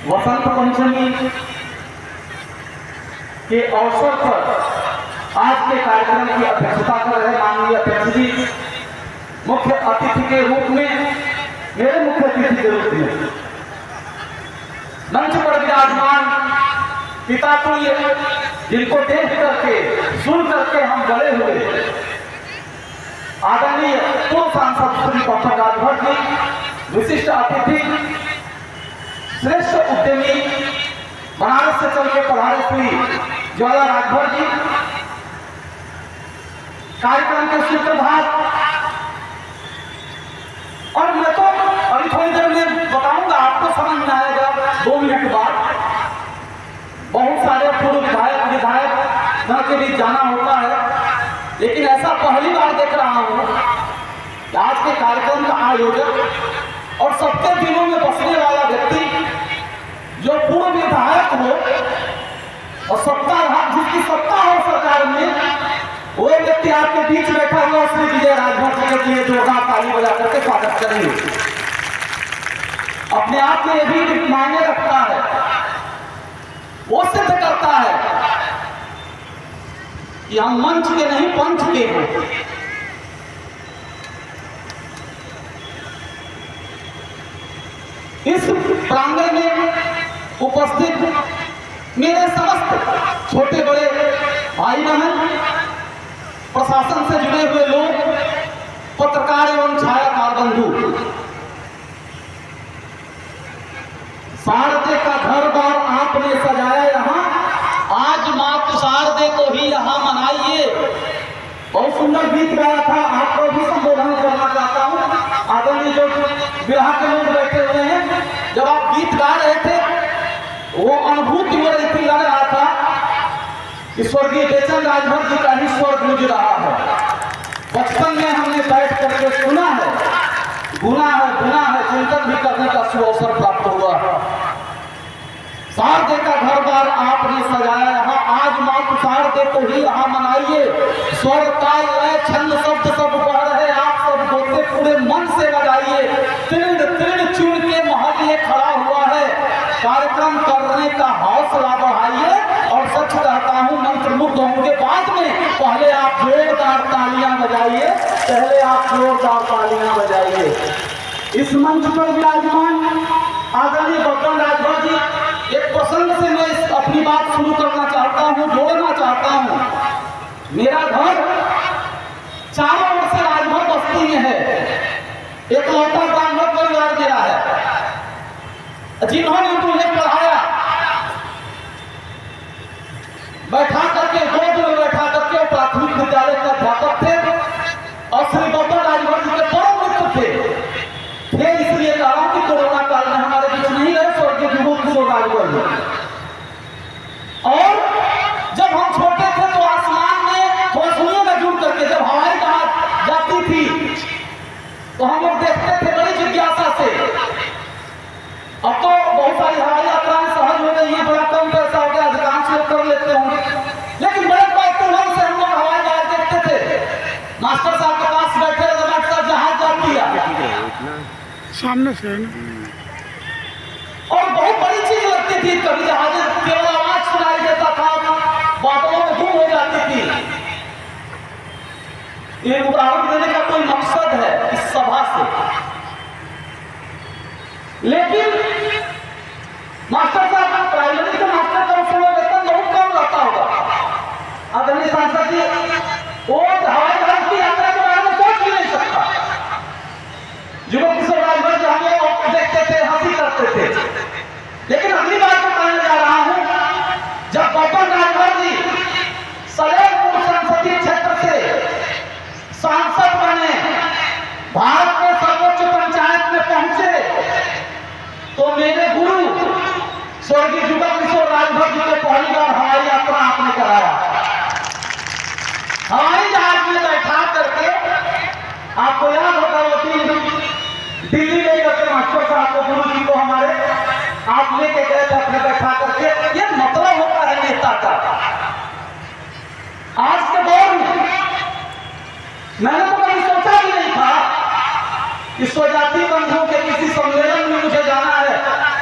वसंत पंचमी के अवसर पर आज के कार्यक्रम की अध्यक्षता कर रहे माननीय अध्यक्ष जी, मुख्य अतिथि के रूप में, मेरे मुख्य अतिथि के रूप में मंच पर विराजमान पिता तुल्य, जिनको देख करके सुन करके हम बड़े हुए, आदरणीय पूर्व सांसद श्री डॉक्टर राजभर जी, विशिष्ट अतिथि, श्रेष्ठ उद्यमी, बनारस से चल के पधारे श्री ज्वाला राजभर जी, कार्यक्रम के सूत्रधार। और मैं तो अभी थोड़ी देर में बताऊंगा, आपको समझ में आएगा 2 मिनट बाद। बहुत सारे पूर्व विधायक के बीच जाना होता है, लेकिन ऐसा पहली बार देख रहा हूं कि आज के कार्यक्रम का आयोजक और सबके दिलों में बसने वाला व्यक्ति, जो पूर्व विधायक हो और सत्ताधार, जिसकी सत्ता हो सरकार में, वो व्यक्ति आपके बीच बैठा हुआ श्री विजय राजभर जी के लिए जोरदार ताली बजा करके स्वागत करेंगे। अपने आप में ये भी मायने रखता है, वो सिद्ध करता है कि हम मंच के नहीं पंच के हैं। इस प्रांगण में उपस्थित मेरे समस्त छोटे बड़े भाई बहन, प्रशासन से जुड़े हुए लोग, पत्रकार एवं छायाकार बंधु, शारदे का घर बार आपने सजाया यहाँ, आज माँ शारदे को ही यहाँ मनाइए। बहुत सुंदर गीत गाया था, आपको भी संबोधन करना चाहता हूँ। आदरणीय जो विवाह के लोग बैठे हुए हैं, जब आप गीत गा रहे थे, वो अनुभूति हो रही थी, लग रहा था कि स्वर्गीय बेचन राजभर जी का ही स्वर गूंज रहा है। बचपन में हमने बैठ करके सुना है, गुना है, चिंतन भी करने का सुअवसर प्राप्त हुआ है। शारदे का घर बार आपने सजाया यहाँ, आज माँ शारदे को ही यहाँ मनाइए। स्वर ताल लय छंद शब्द सब बढ़ रहे, आप सब बोलते पूरे मन से बजाइए। तीर्ण तीर्ण चुन के महल ये खड़ा हुआ है, कार्यक्रम करने का हौसला बढ़ाइए। और सच कहता हूँ, मंत्रमुग्ध होंगे बाद में, पहले आप जोरदार तालियां बजाइए, इस मंच पर विराजमान आदरणीय डॉक्टर राजभर जी, एक प्रसंग से मैं अपनी बात शुरू करना चाहता हूँ, जोड़ना चाहता हूँ। मेरा घर चारों ओर से राजभर बस्ती में है, एक लौटा ब्राह्मण परिवार मेरा है, जिन्होंने मुझे पढ़ाया, बैठा करके गोद में बैठा करके प्राथमिक विद्यालय के अध्यापक थे और श्री डॉक्टर राजभर जी के परम मित्र थे। इसलिए कह रहा हूं कि कोरोना काल में हमारे बीच नहीं रहे स्वर्गीय विभूति राजभर जी। और जब हम छोटे थे तो आसमान में थोड़ा में जुड़ करके जब हवाई जहाज जाती थी तो हम लोग देखते थे बड़ी जिज्ञासा से। अब तो बहुत सारी हवाई यात्राएं सहज हो गई हैं, बड़ा कम पैसा हो गया, अधिकांश लोग कर लेते होंगे, लेकिन बड़े कौतूहल से हम लोग हवाई जहाज देखते थे। मास्टर साहब के पास बैठे मास्टर जहाज जाती है सामने से, और बहुत बड़ी चीज लगती थी। कभी जहाज केवल आवाज सुनाई देता था, बादलों में गुम हो जाती थी। ये उदाहरण देने का कोई मकसद है इस सभा से, लेकिन मास्टर साहब प्राइमरी के मास्टर का उसमें वेतन बहुत कम रहता होगा। आदरणीय सांसद जी, वो हवाई जहाज की यात्रा के बारे में सोच भी नहीं सकता। युवक किशोर राजभर जी हम लोग देखते थे, हंसी करते थे, लेकिन अगली बार को कहने जा रहा हूं, जब डॉक्टर राजभर जी सलेमपुर संसदीय क्षेत्र से सांसद बने, भारत के सर्वोच्च पंचायत में पहुंचे, तो मेरे गुरु स्वर्गीय युवक किशोर राजभर जी को पहली बार हवाई यात्रा आपने कराया। हवाई जहाज में बैठा करके, आपको याद होगा वो दिन दिल्ली लेकर के मास्टर साहब को, गुरु जी को हमारे, आप लेके गए थे अपने बैठा करके। ये मतलब होता है नेता का। आज के दौर में मैंने तो कभी सोचा भी नहीं था कि स्वजाति बंधुओं के किसी सम्मेलन में मुझे जाना है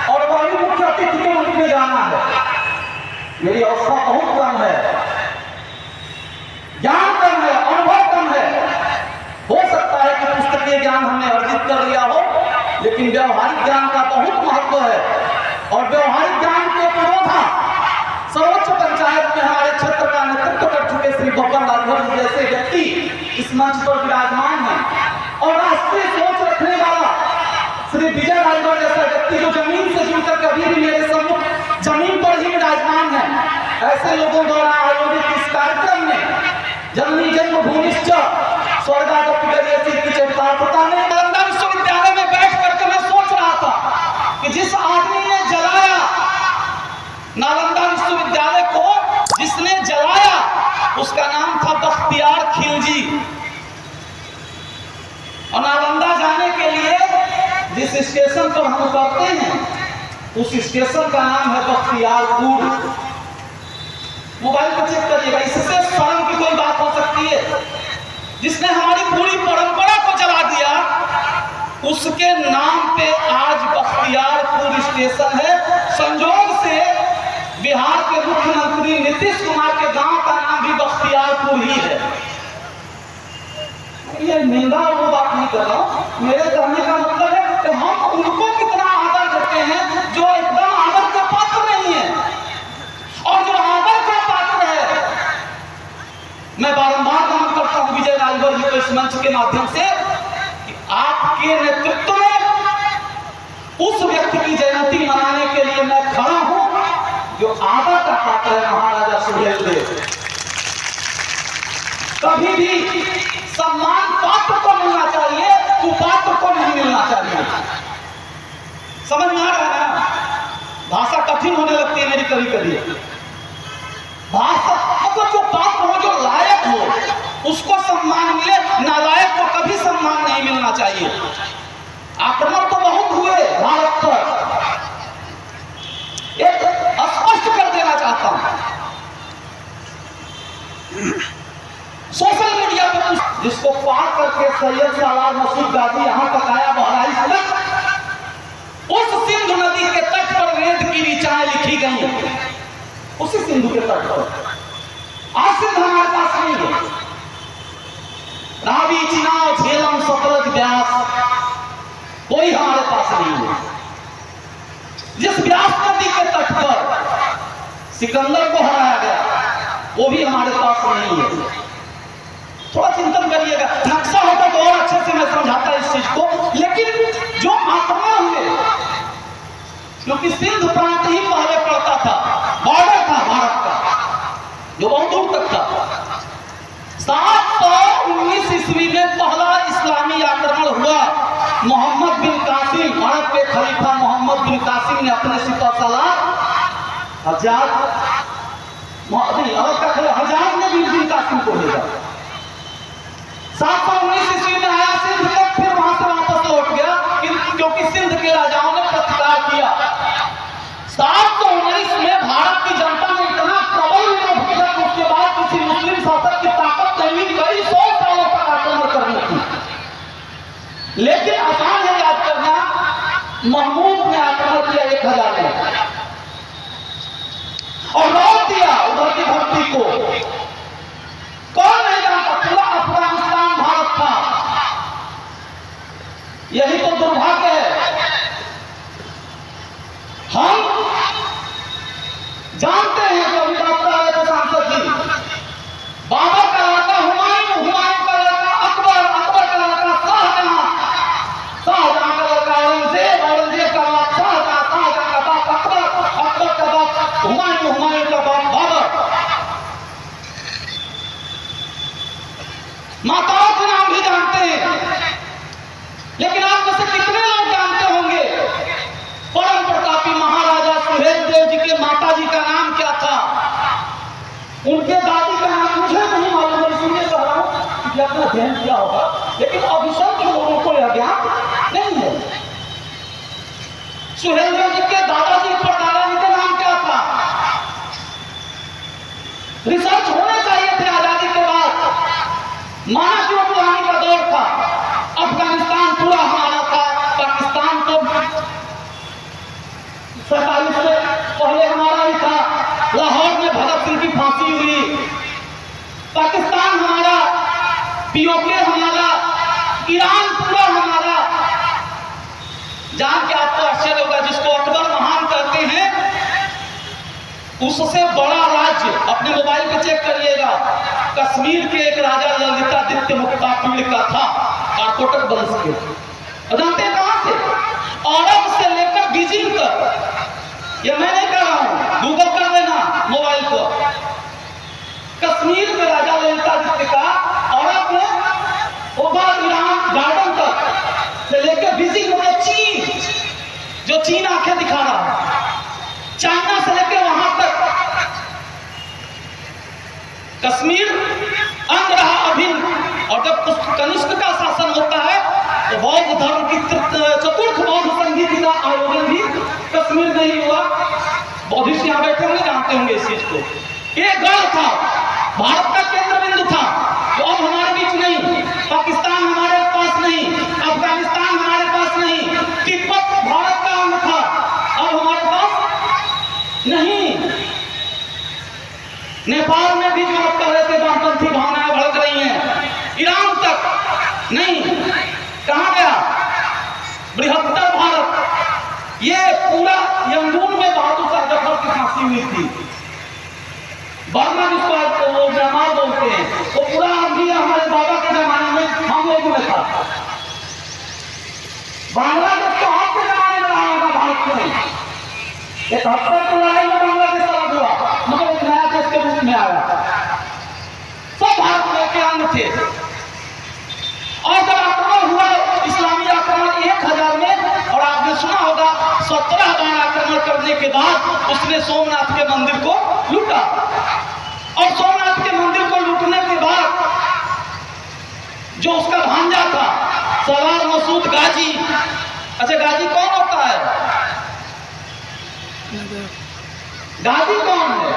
और वही मुख्य अतिथि लेकिन व्यवहारिक ज्ञान का बहुत महत्व है। और व्यवहारिक ज्ञान के पुरोधा सर्वोच्च पंचायत में हमारे क्षेत्र का नेतृत्व कर चुके श्री बब्बर राजभर जी जैसे व्यक्ति इस मंच पर विराजमान है। और राष्ट्रीय सोच रखने वाला श्री विजय राजभर जैसा व्यक्ति जो जमीन से जुड़कर कभी भी मेरे सम्मुख जमीन पर ही विराजमान है। ऐसे लोगों द्वारा आयोजित इस कार्यक्रम में जननी जन्मभूमिश्च स्वर्गादपि गरीयसी की चरितार्थता ने नालंदा विश्वविद्यालय में बैठ करके मैं सोच रहा था कि जिस आदमी ने जलाया नालंदा विश्वविद्यालय को, जिसने जलाया, उसका नाम था बख्तियार खिलजी। और नालंदा जाने के लिए जिस स्टेशन पर हम उतरते हैं उस स्टेशन का नाम है बख्तियारपुर। मोबाइल पर चेक करिएगा, इससे शर्म की कोई बात हो सकती है? जिसने हमारी पूरी परंपरा को जला दिया उसके नाम पे आज बख्तियारपुर स्टेशन है। संजोग से बिहार के मुख्यमंत्री नीतीश कुमार के गांव का नाम भी बख्तियारपुर ही है। ये निंदा वो बात नहीं कर रहा हूं। मेरे कहने का मतलब है कि हम उनको कितना आदर देते हैं जो एकदम आदर का पात्र नहीं है। और जो आदर का पात्र है, मैं बारंबार नमन करता हूं विजय राजभर जी को इस मंच के माध्यम से कि आपके नेतृत्व में उस व्यक्ति की जयंती मनाने के लिए मैं खड़ा हूं जो आदर का पात्र है, महाराजा सुहेलदेव। कभी भी सम्मान पात्र को मिलना चाहिए, कुपात्र को नहीं मिलना चाहिए। समझ में आ रहा है ना? भाषा कठिन होने लगती है मेरी कभी कभी। भाषा मतलब जो पात्र हो, जो लायक हो, उसको सम्मान मिले, नालायक को कभी सम्मान नहीं मिलना चाहिए। आक्रमण तो बहुत हुए भारत पर, एक स्पष्ट कर देना चाहता हूं। सोशल मीडिया पर जिसको पार करके सैयद सालार मसूद गाजी यहां तक आया बहराइच तक, उस सिंधु नदी के तट पर वेद की ऋचाएं लिखी गई, उसी सिंधु के तट पर। आज सिंध हमारे पास नहीं है। रावी, चिनाव, झेलम, सतलज, व्यास कोई हमारे पास नहीं है। जिस व्यास नदी के तट पर सिकंदर को हराया गया वो भी हमारे पास नहीं है। थोड़ा चिंतन करिएगा, नक्शा होता तो और अच्छे से मैं समझाता इस चीज को। लेकिन जो आक्रमण हुए, क्योंकि सिंध प्रांत ही पहले पड़ता था, बॉर्डर था भारत का जो बहुत दूर तक था। 719 ईस्वी में पहला इस्लामी आक्रमण हुआ। मोहम्मद बिन कासिम, अरब के खलीफा मोहम्मद बिन कासिम ने अपने सिपहसालार हज्जाज ने बिन कासिम को भेजा। 719 ईस्वी में आया सिंध तक, फिर वहां से वापस लौट गया क्योंकि सिंध के राजाओं ने प्रतिकार किया। 719 में भारत की जनता ने इतना प्रबल विरोध किया कि उसके बाद किसी मुस्लिम शासक की ताकत नहीं मिली, कई 100 सालों तक आक्रमण करनी थी। लेकिन आसान है याद करना, महमूद ने आक्रमण किया 1000 में और रोक दिया उधर की धरती को। कौन नहीं जानता, पूरा अफगानिस्तान भारत था। यही तो दुर्भाग्य है। हम जानते हैं जो अभी बात कर रहे थे सांसद जी, बाबर का लड़का हुमायूं, हुमायूं का लड़का अकबर, अकबर का लड़का शाहजहां, शाहजहां का लड़का औरंगजेब, औरंगजेब का बाप शाहजहां, शाहजहां का बाप अकबर, अकबर का बाप हुमायूं, हुमायूं का बाप बाबर। माताओं के नाम भी जानते हैं, लेकिन आप में से कितने लोग जानते होंगे परम प्रतापी महाराजा सुहेलदेव जी के माता जी का नाम क्या था, उनके दादी का नाम मुझे नहीं मालूम है, इसलिए कह रहा हूं कि अपना ध्यान किया होगा, लेकिन अभिशप्त लोगों को यह ज्ञान नहीं है। सुहेलदेव जी के दादाजी परदादा जी का नाम क्या था? रिसर्च होने चाहिए थे आजादी के बाद। माना कि वो पुरानी का दौर था, अफगानिस्तान पूरा हमारा था, पाकिस्तान तो 47 से पहले हमारा ही था, लाहौर में भगत सिंह की फांसी हुई, पाकिस्तान हमारा, पीओके हमारा, ईरान पूरा हमारा। उससे बड़ा राज्य अपने मोबाइल पे चेक करिएगा, कश्मीर के एक राजा ललितादित्य मुक्तापीड़ का था, कारकोटक वंश के। जानते हैं कहां से? अरब से लेकर बीजिंग तक। ये मैं नहीं कह रहा हूं, गूगल कर देना मोबाइल पर। कश्मीर के राजा ललितादित्य का अरब में ओवर ईरान गार्डन तक से लेकर बीजिंग मतलब चीन, जो चीन आंखें दिखा रहा है, चाइना से लेकर वहां तक कश्मीर अंग रहा अभिन्न। और जब कनिष्क का शासन होता है तो बौद्ध धर्म की चतुर्थ बौद्ध संधि का आयोजन भी कश्मीर में ही हुआ। बौद्धिस्ट यहाँ बैठे होंगे, जानते होंगे इस चीज को। ये गढ़ था, भारत का केंद्र बिंदु था, जो अब हमारे बीच नहीं। पाकिस्तान हमारे पास नहीं, अफगानिस्तान हमारे पास नहीं, तिब्बत भारत का अंग था, अब हमारे पास नहीं। नेपाल में भी जो आप कह रहे थे वामपंथी भावनाएं भड़क रही हैं, ईरान तक नहीं। कहां गया बृहत्तर भारत? ये पूरा यंगून में बहादुर शाह जफर की फांसी हुई थी। बर्मा जिसको वो म्यांमार बोलते हैं, वो पूरा भी हमारे बाबा के जमाने में हम लोगों में था। बांग्लादेश तो आपके जमाने में रहा होगा, भारत में। 71 की लड़ाई में बांग्लादेश अलग हुआ, मतलब एक नया देश के रूप में आया। सब भारत के अंग थे। और जब आक्रमण हुआ, इस्लामी आक्रमण 1000 में, और आपने सुना होगा 17 बार आक्रमण करने के बाद उसने सोमनाथ के मंदिर को लूटा। और सोमनाथ के मंदिर को लूटने के बाद जो उसका भांजा था सवार मसूद गाजी। अच्छा, गाजी कौन होता है? गाजी कौन है?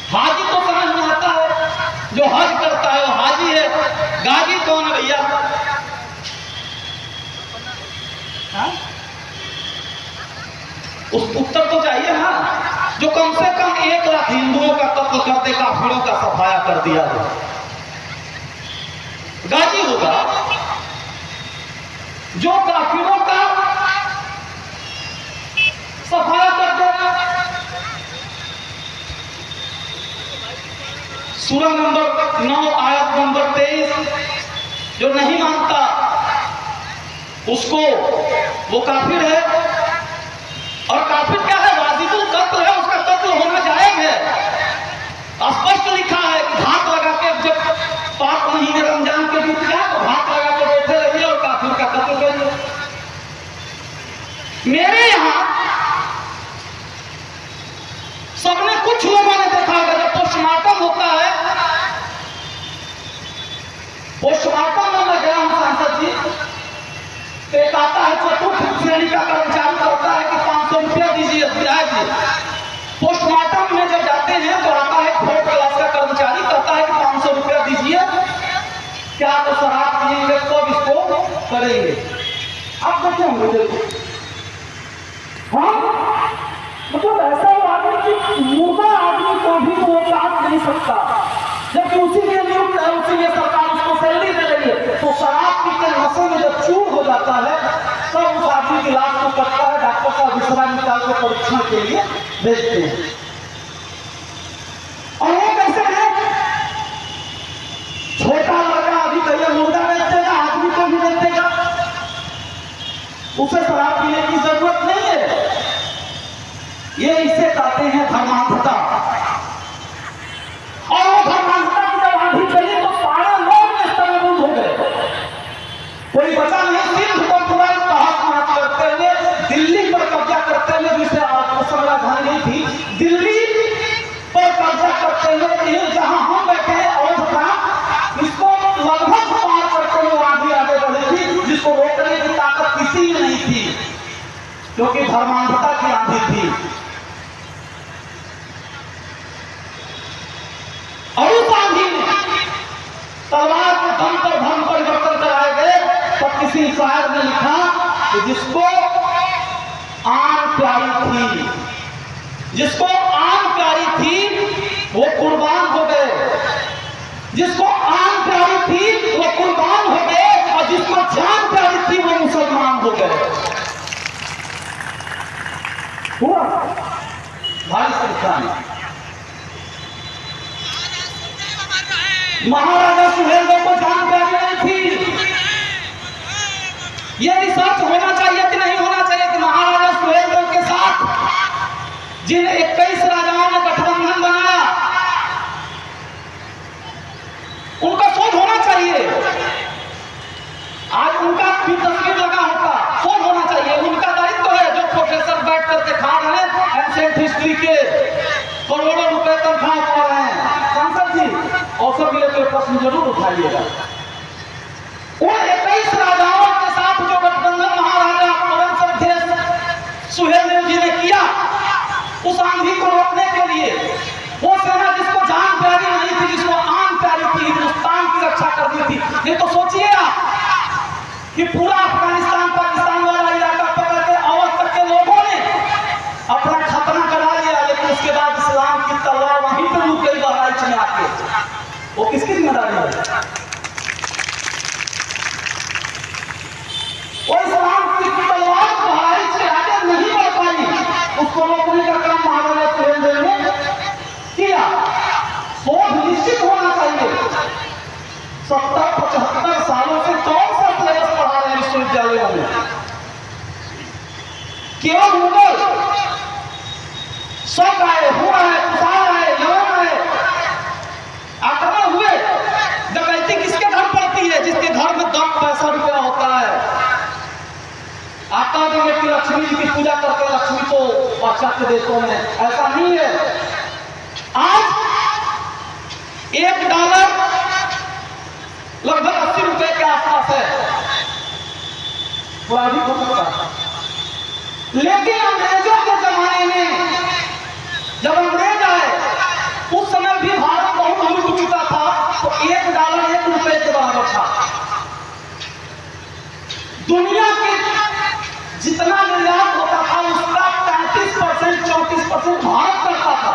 हाजी तो समझ में आता है, जो हज करता है वो हाजी है। गाजी कौन है भैया? उस उत्तर तो चाहिए ना, जो कम से कम 1 लाख हिंदुओं का कत्ल कर दे, काफिरों का सफाया कर दिया हो, गाजी होगा। जो काफिरों का सफाया कर देगा। सूरा नंबर 9 आयत नंबर 23, जो नहीं मानता उसको वो काफिर है। और काफिर क्या है? वाजिबुल कत्ल है, उसका कत्ल होना जायज है। स्पष्ट लिखा है कि हाथ लगा के, जब पाक महीने रमजान के बीच गया तो हाथ लगा के बैठे रहिए और काफिर का कत्ल करिए। मेरे यहां सबने, कुछ लोगों ने देखा होगा, जब पोस्टमार्टम होता है, पोस्टमार्टम में मैं गया हूं सांसद जी, तो एक आता है चतुर्थ श्रेणी का कर्मचारी करता है कि 500 रुपया दीजिए ब्याज। पोस्टमार्टम में जब जाते हैं तो आता है 4th क्लास का कर्मचारी, कहता है कि 500 रुपया दीजिए, क्या तो शराब पिएंगे तब इसको करेंगे। आप देखिए मुझे, हाँ मतलब ऐसा आदमी कि मुर्दा आदमी को भी वो काट नहीं सकता, जबकि उसी के नियुक्त है, उसी के सरकार उसको सैलरी दे रही है। तो शराब पी के नशे में जब चूर हो जाता है तब उस आदमी की लाश को कटता है, डॉक्टर साहब विश्रा निकाल के परीक्षण के लिए भेजते हैं। और वो कैसे है? छोटा लड़का अभी कहिए मुर्दा बेच देगा, आदमी को भी बेच देगा, उसे शराब पीने की जरूरत नहीं है। ये इसे कहते हैं धर्मांधता। और वो धर्मांधता की जब आंधी चली तो सारे लोग नेस्तनाबूद हो गए, कोई बचा नहीं। सिंध को पूरा तहस नहस करते हुए, दिल्ली पर कब्जा करते हुए, जिसे राजधानी नहीं थी, दिल्ली पर कब्जा करते हुए, जहां हम बैठे हैं अवध का, इसको लगभग पार करते हुए आंधी आगे बढ़ी थी, जिसको रोकने की ताकत किसी में नहीं थी, क्योंकि धर्मांधता की आंधी थी। और उस आंधी में तलवार के दम पर धर्म परिवर्तन कराए गए। तब किसी शायर ने लिखा कि जिसको आन प्यारी थी, जिसको आन प्यारी थी वो कुर्बान हो गए, जिसको आन प्यारी थी वो कुर्बान हो गए, और जिसको जान प्यारी थी वो मुसलमान हो गए। हुआ भारी संख्या में। महाराजा सुहेलदेव को जान प्यारी नहीं थी। ये रिसर्च होना चाहिए कि नहीं होना चाहिए कि महाराजा सुहेलदेव के साथ जिन 21 राजाओं ने गठबंधन बनाया उनका शोध होना चाहिए। आज उनका भी तस्वीर लगा होता, शोध होना चाहिए। उनका दायित्व है जो प्रोफेसर बैठ करके खा रहे हैं एंशिएंट हिस्ट्री के, करोड़ों रुपए तनख्वाह पा रहे हैं। सांसद जी अवसर मिले तो प्रश्न जरूर उठाइएगा। उन 21 राजाओं के साथ जो गठबंधन महाराजा परमश्रद्धेय सुहेलदेव जी ने किया उस आंधी को रोकने के लिए, वो सेना जिसको जान प्यारी नहीं थी, जिसको आन प्यारी थी, हिंदुस्तान की रक्षा करनी थी। ये तो सोचिए आप कि पूरा अफगानिस्तान पाकिस्तान वाला इलाका पकड़ के अवध तक के लोगों ने अपना खतना करा लिया, लेकिन उसके बाद इस्लाम की तलवार वहीं पर रुक गई बहराइच में आके। वो किसकी जिम्मेदारी है? वो इस्लाम की तलवार बहराइच से आगे नहीं बढ़ पाई, उसको रोकने का काम महाराजा सुहेलदेव ने किया। शोध निश्चित होना चाहिए। 70-75 सालों से कौन सा सिलेबस पढ़ा रहे हैं विश्वविद्यालयों में? केवल मुगल शक आए, हुआ है, कुसार आए, यवन आए, आक्रमण हुए। डकैती किसके घर पड़ती है? जिसके घर में 10 रुपया होता है। आता देंगे कि लक्ष्मी जी की पूजा करके लक्ष्मी को पाश्चात्य देशों में, ऐसा नहीं है। आज $1 लगभग 80 रुपए के आसपास है, थोड़ा अधिक हो सकता है। लेकिन अंग्रेजों के जमाने में जब अंग्रेज आए उस समय भी भारत बहुत लूट चुका था, तो $1 1 रुपए के बराबर था। दुनिया के जितना निर्यात होता था उसका 35% 34% भारत करता था।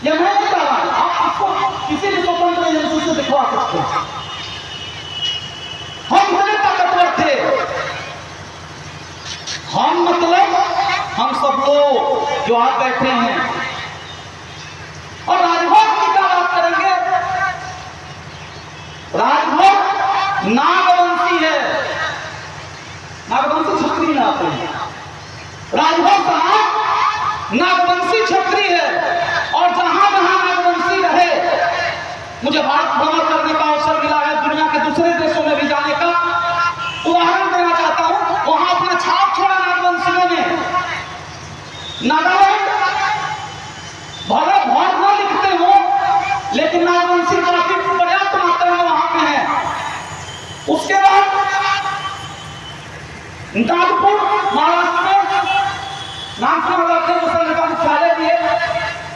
यह मैं नहीं कह रहा हूं, आप आपको किसी भी स्वतंत्र एजेंसी से दिखवा सकते हैं। हम बड़े ताकतवर थे। हम मतलब हम सब लोग जो आप बैठे हैं। और राजभोग की क्या बात करेंगे? राजभोग नागवंशी है, नागवंशी छत्री में आते हैं। राजभोग समाज नागवंशी छत्री है। और जहां जहां नागवंशी रहे, मुझे भारत भ्रमण करने का अवसर मिला है, दुनिया के दूसरे देशों में भी जाने का। उदाहरण देना चाहता हूं, वहां अपना छाप छोड़ा नागवंशियों ने। नागालैंड भले बहुत न लिखते हो, लेकिन नागवंशी काफी पर्याप्त मात्रा में वहां पे है। उसके बाद नागपुर महाराष्ट्र में, नागपुर मुसलमान का मुख्यालय भी है।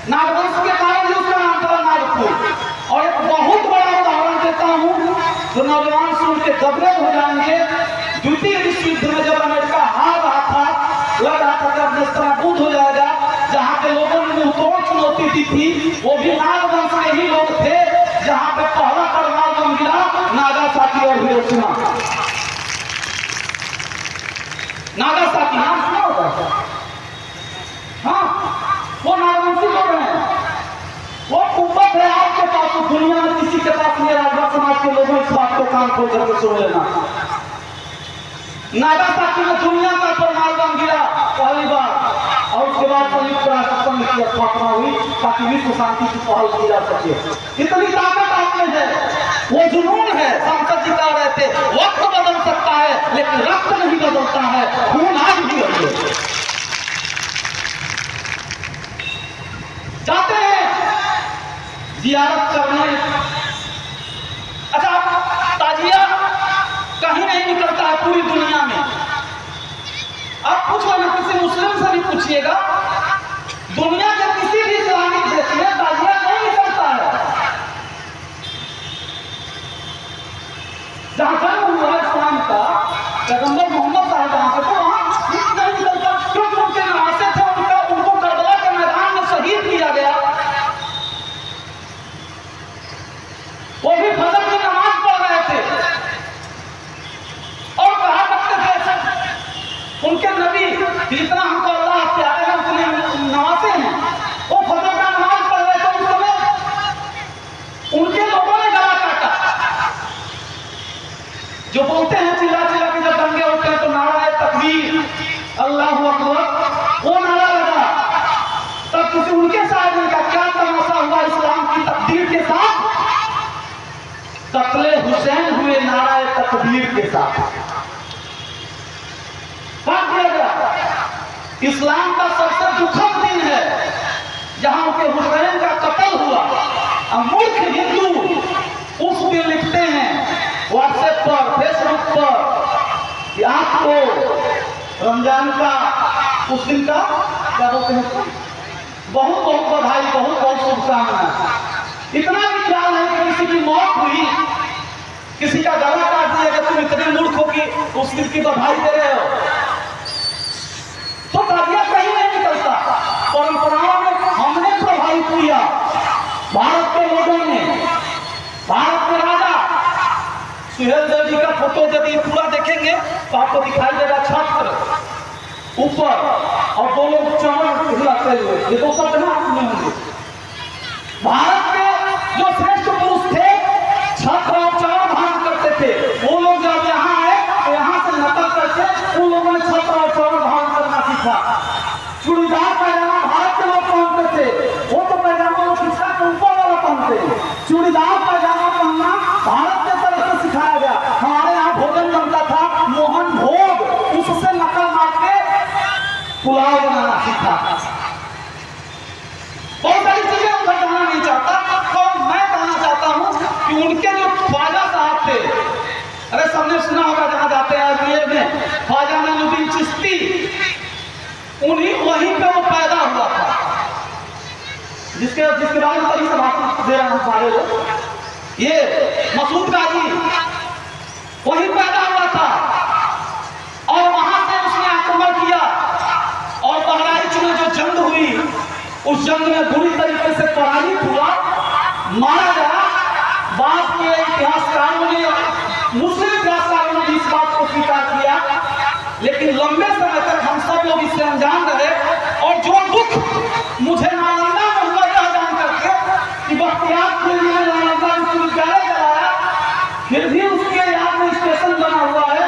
नागवंश के कारण ही उसका नाम पड़ा नागपुर। और एक बहुत बड़ा उदाहरण देता हूं, जो नौजवान सुन के गदगद हो जाएंगे। द्वितीय विश्व युद्ध में जब अमेरिका हार रहा था, लग रहा था कि अब नेस्तनाबूद हो जाएगा, जहां पे लोगों ने मुंहतोड़ चुनौती दी थी, वो भी नागवंश के ही लोग थे। जहां पे पहला परमाणु बम गिरा नागासाकी और हिरोशिमा। नागासाकी नाम सुना होगा? हाँ, वो नागवंशी लोग हैं। वो कुंभक है आपके पास, तो दुनिया में किसी के पास नहीं। राजभर समाज के लोगों इस बात को कान खोल करके सुन लेना। नागासाकी में दुनिया का परमाणु बम गिरा पहली बार, और उसके बाद संयुक्त राष्ट्र संघ की स्थापना हुई ताकि विश्व शांति की पहल की जा सके। इतनी ताकत आप में है, वो जुनून है। सांसद जी कह रहे थे वक्त बदल सकता है लेकिन रक्त नहीं बदलता है, खून आज भी है। जाते हैं जियारत करने। अच्छा, ताजिया कहीं नहीं निकलता है पूरी दुनिया में। आप पूछ लेना, किसी मुस्लिम से भी पूछिएगा, दुनिया के किसी भी इस्लामिक देश में ताजिया नहीं निकलता है। जहां जन्म हुआ इस्लाम का, पैगंबर मोहम्मद साहब जहां से, तो वहां नहीं निकलता, क्योंकि उनके नवासे थे। उनको करबला के मैदान में शहीद किया गया। वो भी फजर की नमाज पढ़ रहे थे और कहा करते थे उनके नबी जितना हमको अल्लाह प्यारे हैं हुसैन हुए नारा तकबीर के साथ। काट दिया गया। इस्लाम का सबसे दुखद दिन है जहां उनके हुसैन का कत्ल हुआ। अब मूर्ख हिंदू उस दिन लिखते हैं व्हाट्सएप पर, फेसबुक पर कि आपको रमजान का उस दिन का क्या बोलते हैं, बहुत बहुत बधाई, बहुत बहुत शुभकामनाएं। इतना भी ख्याल है कि किसी की मौत हुई, किसी का गला काट दिया कि तुम इतने मूर्ख हो कि उस दिन की बधाई दे रहे हो। तो ताजिया कहीं नहीं निकलता। परंपराओं में हमने प्रभावित किया, भारत के लोगों ने। भारत के राजा सुहेल देव जी का फोटो यदि पूरा देखेंगे तो आपको दिखाई देगा छत्र ऊपर और दो लोग चमन हिलाते हुए, ये दो शब्द ना आपने होंगे। भारत के जो श्रेष्ठ पुरुष थे छत्र और चमन धारण करते थे, वो लोग जब यहाँ आए तो यहाँ से नकल करके उन लोगों ने छत्र और चमन धारण करना सीखा। चूड़ीदार पैजामा भारत के लोग पहनते थे, वो तो पैजामा वो खिसका के ऊपर वाला पहनते। चूड़ीदार पैजामा पहनना भारत के तरफ से सिखाया गया। हमारे यहाँ भोजन बनता था मोहन भोग, उससे नकल मार के पुलाव बनाना सीखा। बहुत सारी चीजें उनका कहना नहीं चाहता, तो मैं कहना चाहता हूं कि उनके जो ख्वाजा साहब थे, अरे सबने सुना होगा जहां जाते हैं अजमेर में ख्वाजा नईमुद्दीन चिश्ती, उन्हीं वहीं पे वो पैदा हुआ था, जिसके बारे में बड़ी भाषण दे रहे हैं सारे लोग। ये मसूद गाजी वहीं पैदा हुआ था और वहां से उसने आक्रमण किया और बहराइच में जो जंग हुई, उस जंग में बुरी तरीके से पराजित हुआ, मारा गया। बाद के इतिहासकारों ने, मुस्लिम इतिहासकारों ने इस बात को स्वीकार किया, लेकिन लंबे समय तक हम सब लोग इससे अनजान रहे। और जो दुख मुझे नालंदा में हुआ यह जान करके कि बख्तियारपुर में नालंदा विश्वविद्यालय जलाया, फिर भी उसके याद में स्टेशन बना हुआ है,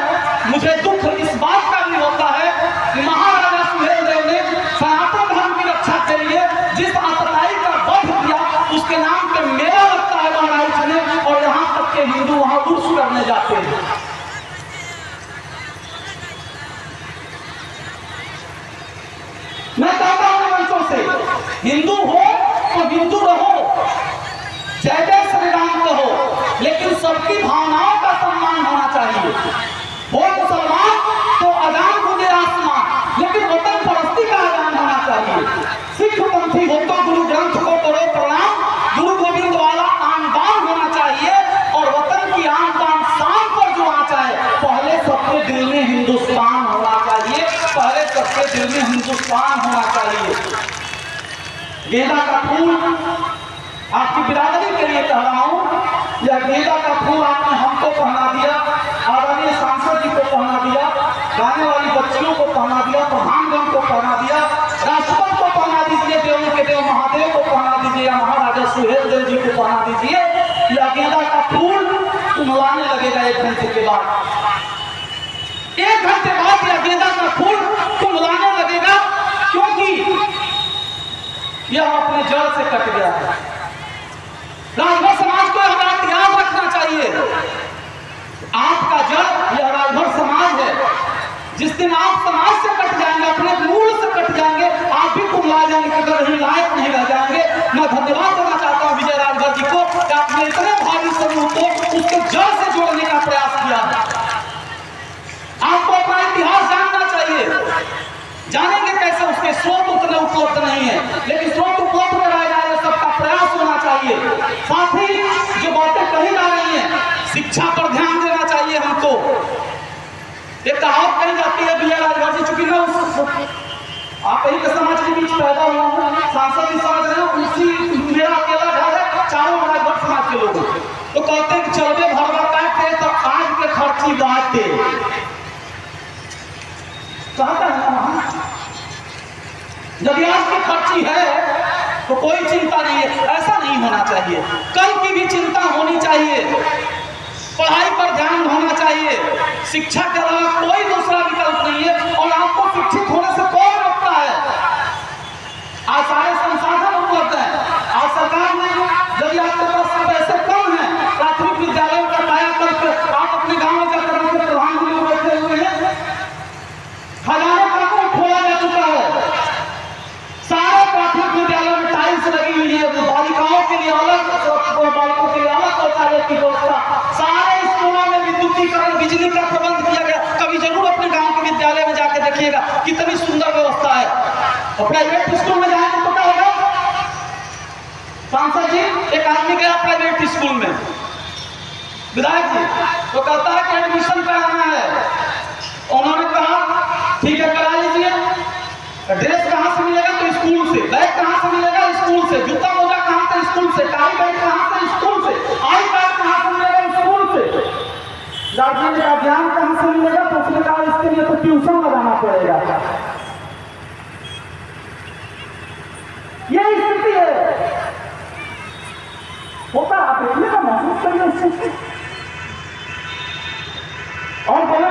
मुझे दुख इस बात का भी होता है कि महाराजा सुहेल देव ने सनातन धर्म की रक्षा के लिए जिस आतताई का वध किया, उसके नाम पे मेला लगता है बहराइच में, और यहाँ तक के हिंदू वहां उर्स करने जाते हैं। मैं कहता हूं मंचों से, हिंदू हो तो हिंदू रहो, जय जय श्री राम कहो, लेकिन सबकी भावनाओं का सम्मान होना चाहिए। हो मुसलमान तो अजान गूंजे आसमान, लेकिन वतन परस्ती का अजान होना चाहिए। सिख पंथी हो तो गुरु ग्रंथ को करो प्रणाम, गुरु गोविंद वाला आन बान होना चाहिए, और वतन की आन बान शान पर जो आ जाए, पहले सबके दिल में हिंदुस्तान होना चाहिए, पहले सबके दिल में हिंदुस्तान होना चाहिए। गेंदा का फूल आपकी बिरादरी के लिए कह रहा हूं, यह गेंदा का फूल आपने हमको पहना दिया, आदरणीय सांसद जी को पहना दिया, गाने वाली बच्चियों को पहना दिया, प्रधानगण को पहना दिया, राष्ट्रपति को पहना दीजिए, देवों के देव महादेव को पहना दीजिए, या महाराजा सुहेल देव जी को पहना दीजिए। यह गेंदा का फूल कुमलाने लगेगा 1 घंटे के बाद। 1 घंटे बाद यह गेंदा का फूल कुमलाने लगेगा, क्योंकि यह अपने जड़ से कट गया है। राजभर समाज को यह बात याद रखना चाहिए, आपका जड़ यह राजभर समाज है। जिस दिन आप समाज से कट जाएंगे, अपने मूल से कट जाएंगे, आप भी कुमला जाएंगे, कहीं लायक नहीं रह जाएंगे। मैं धन्यवाद देना चाहता हूं विजय राजभर जी को कि आपने इतने भारी समूह को उसके जड़ से जोड़ने का प्रयास किया। आपको अपना इतिहास जानना चाहिए, जानेंगे कैसे, उसके स्रोत उतने उपलब्ध नहीं है, लेकिन स्रोत उपलब्ध कराया जाए, सबका प्रयास होना चाहिए। साथ ही जो बातें कही जा रही हैं, शिक्षा पर ध्यान देना चाहिए हमको। एक कहावत कही जाती है विजय राजभर जी, चूंकि मैं आप ही के समाज के बीच पैदा हुआ हूँ, सांसद भी समझ रहे हैं, उसी मेरा अकेला घर है, चारों राजभर समाज के लोग तो कहते हैं कि चलवे भरवा काटते तो आज के खर्ची बांटते, कहता है ना, यदि आज की खर्ची है तो कोई चिंता नहीं है। ऐसा नहीं होना चाहिए, कल की भी चिंता होनी चाहिए, पढ़ाई पर ध्यान होना चाहिए, शिक्षा के अलावा कोई दूसरा विकल्प नहीं है। और आपको शिक्षित होने से कौन रोकता है? आज सारे संसाधन उपलब्ध हैं। आज सरकार ने, यदि आपके पास पैसे कम हैं, प्राथमिक विद्यालयों का काया और प्राइवेट स्कूल में जाएंगे तो क्या होगा? सांसद जी, एक आदमी गया प्राइवेट स्कूल में, विधायक जी, तो कहता है कि एडमिशन कराना है। उन्होंने कहा ठीक है करा लीजिए। ड्रेस कहाँ से मिलेगा? तो स्कूल से। बैग कहाँ से मिलेगा? स्कूल से। जूता मोजा कहाँ से? स्कूल से। टाई बेल्ट कहाँ से? स्कूल से। आई कार्ड कहाँ से मिलेगा? स्कूल से। गार्जियन का ज्ञान कहाँ से मिलेगा? तो उसने कहा इसके लिए तो ट्यूशन लगाना पड़ेगा। यही स्थिति है। होता आप देखने का महसूस करिए उस चीज से। और बोले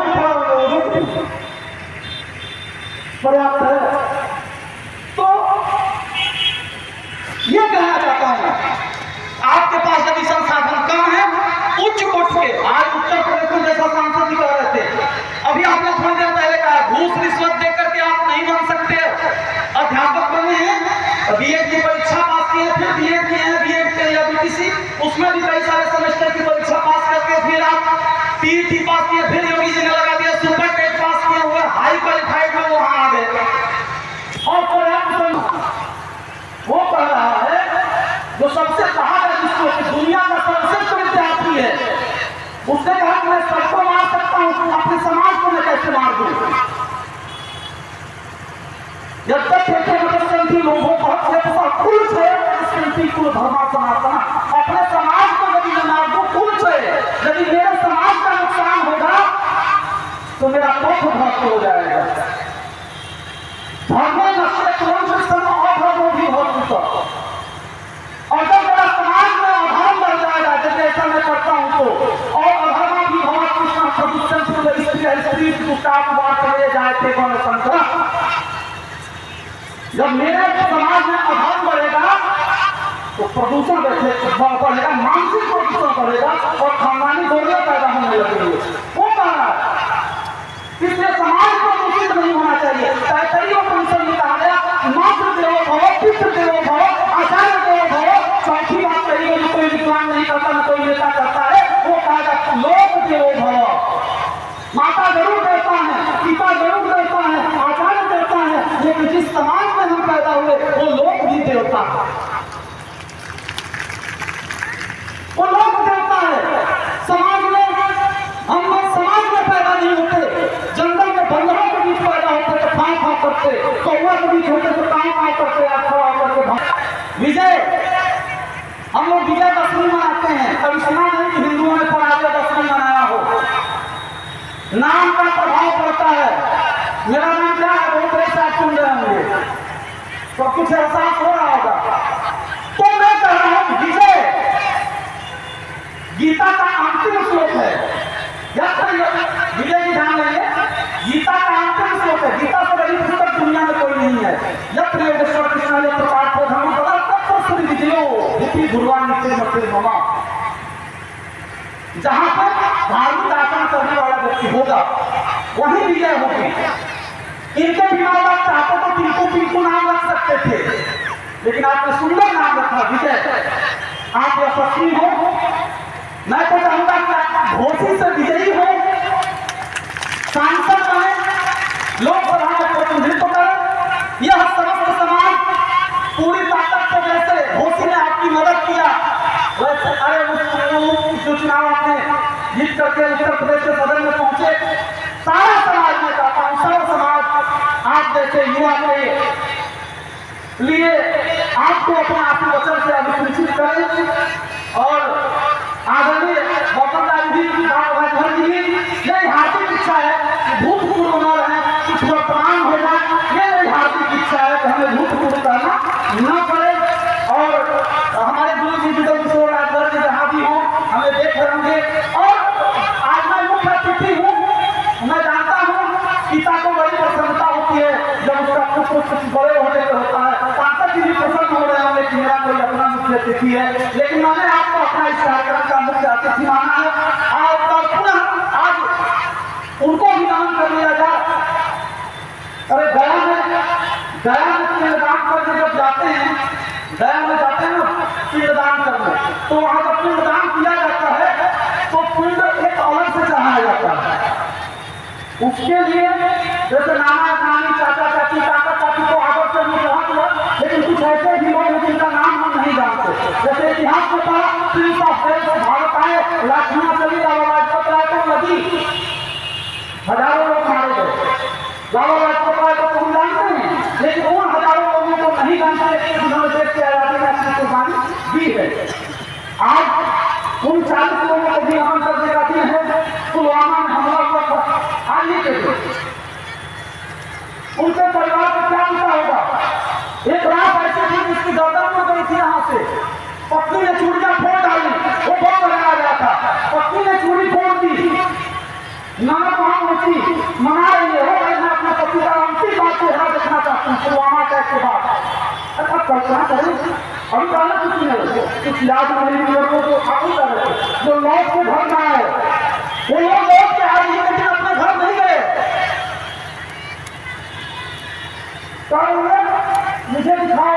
पर्याप्त है। तो ये कहना चाहता हूं, आपके पास यदि संसाधन कम है, उच्च कोटि के, आज उत्तर प्रदेश में जैसा सांसद जी कह रहे थे, अभी आपने थोड़ी देर पहले कहा घूस रिश्वत देकर के आप नहीं बन सकते। अध्यापक बने हैं, बीएड की परीक्षा पास किए, फिर बीएड किए हैं, बीएड के या बीटीसी, उसमें भी कई सारे सेमेस्टर की परीक्षा पास करके फिर आप टीईटी पास किए, फिर योगी जी ने लगा दिया सुपर टेट पास किए हुए हाई क्वालिफाइड में वहां आ गए। और वो कह रहा है जो सबसे कहा है जिसको दुनिया का सर्वश्रेष्ठ विद्यार्थी है, उसने कहा कि मैं सबको मार सकता हूं, अपने समाज को मैं कैसे मार दूं? जब तक लोगों कुल कुल धर्मा सनातना, अपने समाज को यदि मैं मार दूं, कुल यदि मेरे समाज का नुकसान होगा तो मेरा पथ भ्रष्ट हो जाएगा। धर्म भी हो चुका, और जब मेरा समाज में अधर्म बढ़ जाएगा, जब ऐसा मैं करता हूं तो, और अधर्मा भी बहुत जब मेरे समाज में अधर्म बढ़ेगा तो प्रदूषण बढ़ेगा, मानसिक प्रदूषण बढ़ेगा और खानदानी दोनों पैदा होने लगेंगे। वो कह रहा है इसलिए समाज को दूषित नहीं होना चाहिए। तैतरीय परिषद में कहा गया मातृ देवो भव, पितृ देवो भव, आचार्य देवो भव। चौथी बात कही गई, कोई विद्वान नहीं करता, न कोई नेता करता है, वो कहा जाता लोक देवो भव। माता जरूर देता है, पिता जरूर देता है, आचार्य देता है, लेकिन जिस समाज में हम पैदा हुए वो लोक भी देवता है, वो लोक देवता है। समाज में हम समाज में पैदा नहीं होते, जंगल में बंदरों के बीच पैदा होते तो खां खां करते, कौवा के बीच होते तो कां कां करते, खड़ा करके विजय। हम लोग विजय दशमी मनाते हैं, कभी सुना नहीं कि हिंदुओं ने पराजय दशमी मनाया हो। नाम का प्रभाव पड़ता है। मेरा नाम क्या है, बहुत ऐसे आप सुन रहे होंगे तो कुछ एहसास हो रहा होगा। तो मैं कह रहा हूं विजय गीता का अंतिम श्लोक है। विजय जी ध्यान लेंगे, गीता का अंतिम श्लोक है। गीता से बड़ी पुस्तक दुनिया में कोई नहीं है। यत्र योगेश्वर कृष्ण ने प्रकाश को धर्म बदल तत्व श्री विजयो भूति भगवान नीचे मत ममा। जहां पर धार्मिक आचरण करने वाला व्यक्ति होगा वही विजय होगी। इनके भी माँ बाप चाहते तो टिंकू पिंकू नाम रख सकते थे, लेकिन आपने सुंदर नाम रखा विजय। आप यशस्वी हो। मैं तो चाहूंगा कि आप घोषित से विजयी हो, सांसद बने, लोकसभा में प्रतिनिधित्व करें। यह समस्त समाज पूरी ताकत से जैसे घोषी ने आपकी मदद किया, वैसे अरे जो चुनाव आपने जीत करके उत्तर प्रदेश के सदन में पहुंचे, सारा समाज में चाहता हूं, सर्व समाज आप जैसे युवा के लिए आपको अपने आशीर्वचन से अभिसूचित करें। और आदरणीय गौतम जी की यही हार्दिक इच्छा है कि भूतपूर्व न रहे, कुछ वर्तमान हो जाए। ये मेरी हार्दिक इच्छा है कि हमें भूतपूर्व करना न पड़े। और हमारे गुरु जी विजय किशोर राजभर जी जहाँ भी हों हमें देख रहे होंगे। और आज मैं मुख्य अतिथि हूँ, मैं जानता हूँ पिता को बड़ी प्रसन्नता होती है जब उसका पुत्र कुछ बड़े होने पर होता है। सांसद जी भी प्रसन्न हो रहे होंगे कि मेरा कोई अपना मुख्य अतिथि है, लेकिन मैंने आपको अपना इस कार्यक्रम का मुख्य अतिथि माना है। और पुनः आज उनको भी दान कर लिया जाए। अरे गया में पिंडदान करके जब जाते हैं, गया में जाते हैं ना पिंडदान करने, तो वहां जब पिंडदान किया जाता है तो पिंड एक अलग से चढ़ाया जाता है। उसके लिए जैसे नाना नानी चाचा चाची काका चाची को आदर से तब क्या करें? अभी कहना कुछ नहीं, कुछ याद वाले लोगों को आगे कर रहे थे, जो लौट के घर में आए वो लोग लौट के आए लेकिन अपने घर नहीं गए। तो उन्होंने मुझे दिखाया